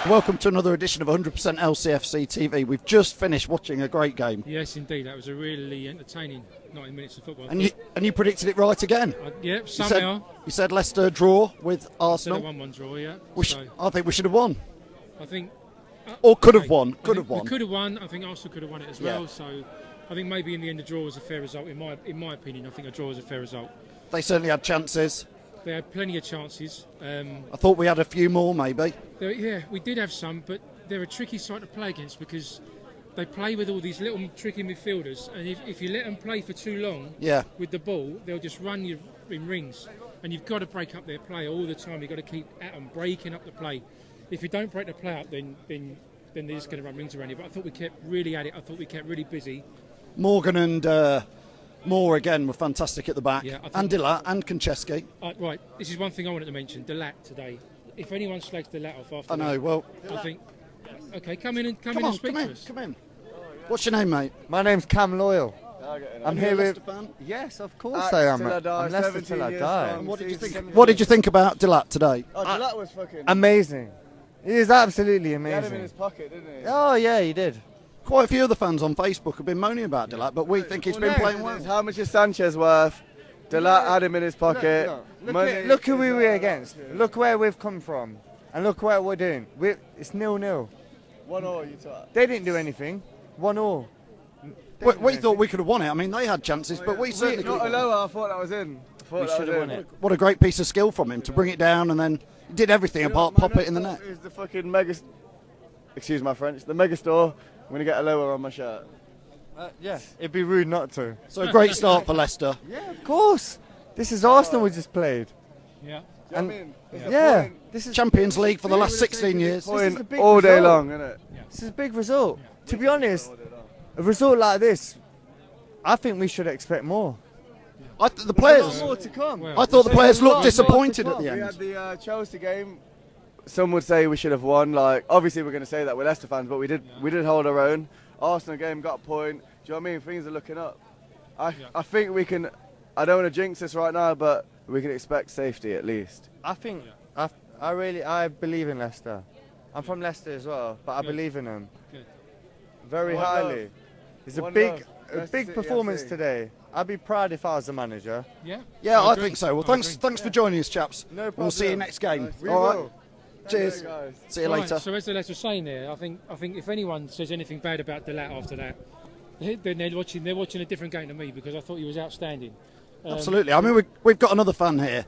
Welcome to another edition of 100% LCFC TV. We've just finished watching a great game. Yes, indeed. That was a really entertaining 90 minutes of football. And you predicted it right again. Yeah, somehow. You said Leicester draw with Arsenal. 1-1 draw, yeah. I think we should have won. I think... or could have won. Could have won. We could have won. I think Arsenal could have won it as well. So I think maybe in the end the draw was a fair result. In my opinion, I think a draw was a fair result. They certainly had chances. They had plenty of chances. I thought we had a few more, maybe. Yeah, we did have some, but they're a tricky side to play against because they play with all these little tricky midfielders, and if you let them play for too long with the ball, they'll just run you in rings, and you've got to break up their play all the time. You've got to keep at them, breaking up the play. If you don't break the play up, then they're just going to run rings around you. But I thought we kept really at it. I thought we kept really busy. Morgan and Moore again were fantastic at the back, and Dilat and Konchesky. Right, this is one thing I wanted to mention. Dilat today. If anyone slags Dilat off after I think. Okay, come in and speak to us. Come in. What's your name, mate? My name's Cam Loyal. I'm here with. Leicester fan? Yes, of course I am. I'm Leicester till I die. What did you think about Dilat today? Oh, Dilat was fucking amazing. He is absolutely amazing. He had him in his pocket, didn't he? Oh yeah, he did. Quite a few of the fans on Facebook have been moaning about Dilat, but we think he's been playing well. How much is Sanchez worth? Dilat had him in his pocket. Look who we were against. Look where we've come from. And look what we're doing. It's 0-0. 1-0, you thought? They didn't do anything. 1-0. We thought we could have won it. I mean, they had chances, but we certainly could have won it. I thought that was in. We should have won it. What a great piece of skill from him to bring it down and then did everything apart pop it in the net. Is the fucking excuse my French, the mega store. I'm going to get a lower on my shirt. Yeah, it'd be rude not to. So a great start for Leicester. Yeah, of course. This is Arsenal we just played. Yeah. And this is Champions League for the last 16 years. All day long, isn't it? This is a big result. To be honest, a result like this, I think we should expect more. The players. More to come. I thought the players looked disappointed at the end. We had the Chelsea game. Some would say we should have won. Like, obviously we're going to say that we're Leicester fans, but we did hold our own. Arsenal game got a point. Do you know what I mean? Things are looking up. I think we can. I don't want to jinx this right now, but we can expect safety at least. I think. I believe in Leicester. I'm from Leicester as well, but I believe in them very highly. It's a big performance today. I'd be proud if I was the manager. Yeah, I think so. Well, thanks for joining us, chaps. No problem. We'll see you next game. We All right. will. Cheers. See you later. So as the lads were saying there, I think if anyone says anything bad about Dilat after that, then they're watching a different game to me because I thought he was outstanding. Absolutely. I mean, we've got another fan here.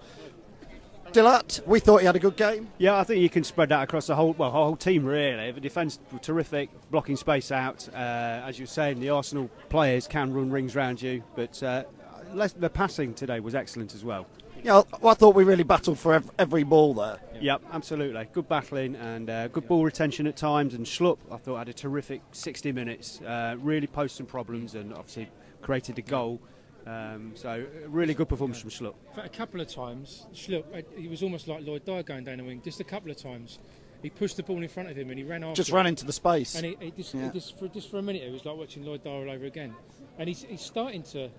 Dilat, we thought he had a good game. Yeah, I think you can spread that across the whole team really. The defence were terrific, blocking space out. As you were saying, the Arsenal players can run rings round you, but the passing today was excellent as well. Yeah, I thought we really battled for every ball there. Yep, absolutely. Good battling and good ball retention at times. And Schlupp, I thought, had a terrific 60 minutes. Really posed some problems and obviously created the goal. So really good performance from Schlupp. A couple of times, Schlupp, he was almost like Lloyd Dyer going down the wing. Just a couple of times, he pushed the ball in front of him and he ran after. Just ran into the space. And he just for a minute, it was like watching Lloyd Dyer all over again. And he's starting to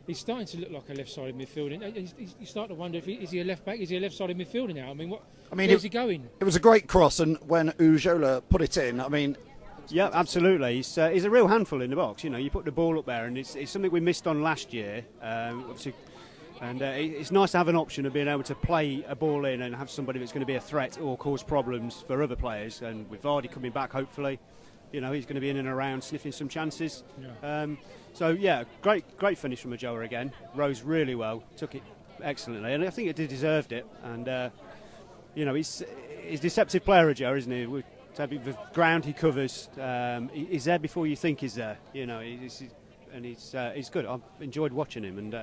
look like a left-sided midfielder. You start to wonder if is he a left-back? Is he a left-sided midfielder now? Where's he going? It was a great cross, and when Ujola put it in, I mean... Yeah, absolutely. He's a real handful in the box. You know, you put the ball up there, and it's something we missed on last year. Obviously, and it's nice to have an option of being able to play a ball in and have somebody that's going to be a threat or cause problems for other players. And with Vardy coming back, hopefully, you know, he's going to be in and around sniffing some chances. So yeah, great finish from Majoa again. Rose really well, took it excellently, and I think he deserved it. And you know, he's a deceptive player, Joe, isn't he? The ground he covers, he's there before you think he's there. You know, he's good. I've enjoyed watching him, and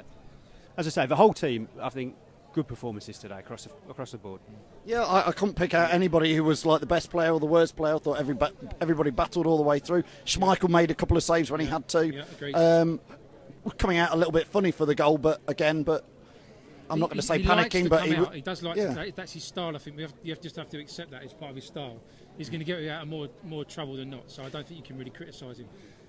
as I say, the whole team, I think, good performances today across the board. Yeah, I couldn't pick out anybody who was like the best player or the worst player. I thought everybody battled all the way through. Schmeichel made a couple of saves when he had to. Yeah, agreed. Coming out a little bit funny for the goal, but I'm not going to say panicking, but he does like to, that's his style. I think you just have to accept that as part of his style. He's going to get you out of more trouble than not. So I don't think you can really criticise him.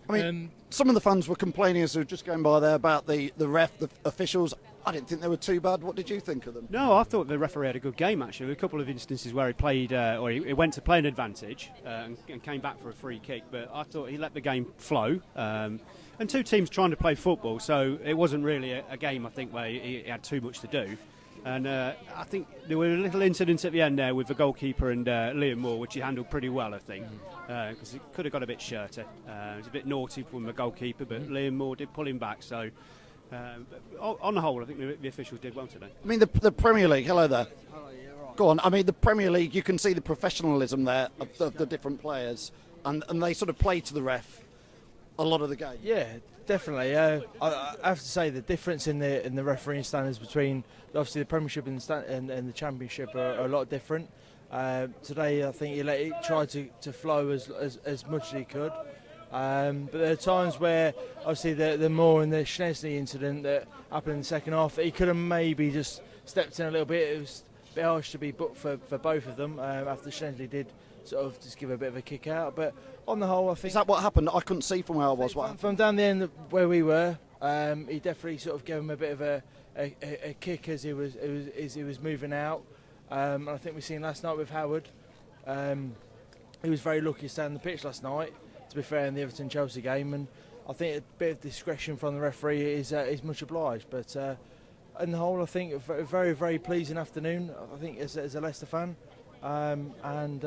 I mean, some of the fans were complaining as they were just going by there about the ref, the officials. I didn't think they were too bad. What did you think of them? No, I thought the referee had a good game, actually. A couple of instances where he played, or he went to play an advantage and came back for a free kick, but I thought he let the game flow. And two teams trying to play football, so it wasn't really a game, I think, where he had too much to do. And I think there were little incidents at the end there with the goalkeeper and Liam Moore, which he handled pretty well, I think, because it could have got a bit shirty. It was a bit naughty from the goalkeeper, but Liam Moore did pull him back, so... on the whole, I think the officials did well today. I mean, the Premier League, hello there. Hello, yeah, right. Go on. I mean, the Premier League, you can see the professionalism there of the different players, and they sort of play to the ref a lot of the game. Yeah, definitely. I have to say the difference in the refereeing standards between obviously the Premiership and the Championship are a lot different. Today, I think he let it try to flow as much as he could. But there are times where, obviously, the Moore and the Schneisley incident that happened in the second half, he could have maybe just stepped in a little bit. It was a bit harsh to be booked for both of them after Schneisley did sort of just give a bit of a kick out. But on the whole, I think... Is that what happened? I couldn't see from where I was. From down the end where we were, he definitely sort of gave him a bit of a kick as he was moving out. And I think we've seen last night with Howard. He was very lucky to stay on the pitch last night, to be fair, in the Everton-Chelsea game, and I think a bit of discretion from the referee is much obliged. But on the whole, I think a very, very pleasing afternoon, I think, as a Leicester fan, and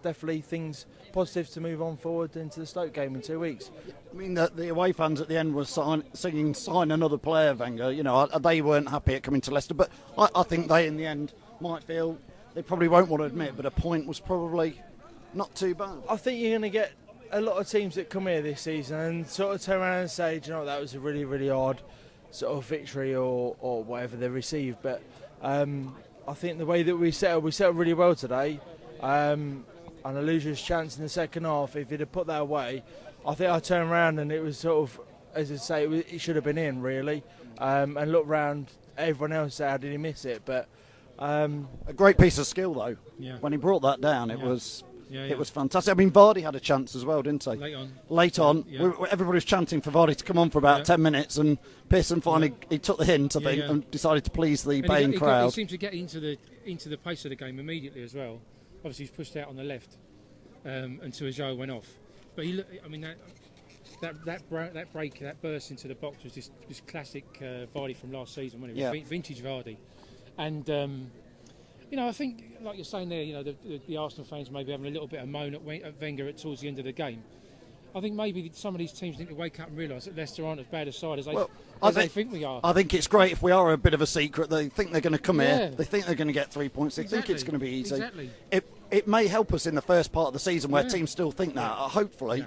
definitely things positive to move on forward into the Stoke game in 2 weeks. I mean, the away fans at the end were singing "Sign another player," Wenger. You know, they weren't happy at coming to Leicester, but I think they, in the end, might feel they probably won't want to admit, but a point was probably not too bad. I think you're going to get a lot of teams that come here this season and sort of turn around and say, do you know what, that was a really, really hard sort of victory or whatever they received. But I think the way that we settled really well today, and a loser's chance in the second half, if he'd have put that away, I think I turned around and it was sort of, as I say, it should have been in, really, and looked round, everyone else said, how did he miss it? But a great piece of skill, though. Yeah. When he brought that down, it was... Yeah. It was fantastic. I mean, Vardy had a chance as well, didn't he? Late on. Yeah. Everybody was chanting for Vardy to come on for about 10 minutes, and Pearson finally he took the hint, I think, and decided to please the baying crowd. He seemed to get into the pace of the game immediately as well. Obviously, he's pushed out on the left until Joe went off. But that break, that burst into the box was just classic Vardy from last season, wasn't it? Vintage Vardy, and. I think, like you're saying there, the Arsenal fans maybe having a little bit of moan at Wenger towards the end of the game. I think maybe some of these teams need to wake up and realise that Leicester aren't as bad a side as they think we are. I think it's great if we are a bit of a secret. They think they're going to come here. They think they're going to get 3 points. They think it's going to be easy. Exactly. It may help us in the first part of the season where teams still think that. Hopefully,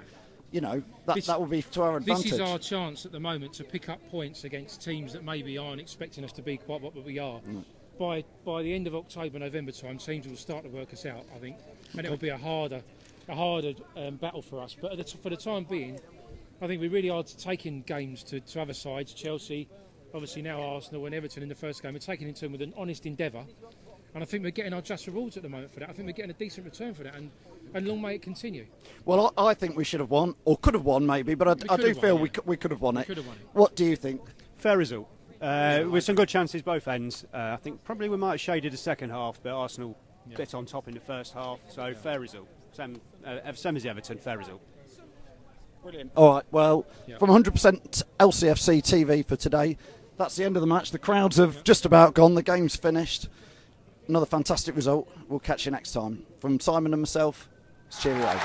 that will be to our advantage. This is our chance at the moment to pick up points against teams that maybe aren't expecting us to be quite what we are. By the end of October, November time, teams will start to work us out, I think, and it will be a harder battle for us. But for the time being, I think we really are taking games to other sides. Chelsea, obviously now Arsenal and Everton in the first game. We're taking it to them with an honest endeavour, and I think we're getting our just rewards at the moment for that. I think we're getting a decent return for that, and long may it continue. Well, I think we should have won, or could have won maybe, but I do feel we could have won it. What do you think? Fair result. With some good chances both ends. I think probably we might have shaded the second half, but Arsenal bit on top in the first half, so fair result. Same as Everton, fair result. Brilliant. All right, well, from 100% LCFC TV for today, that's the end of the match. The crowds have just about gone. The game's finished. Another fantastic result. We'll catch you next time. From Simon and myself, cheerio.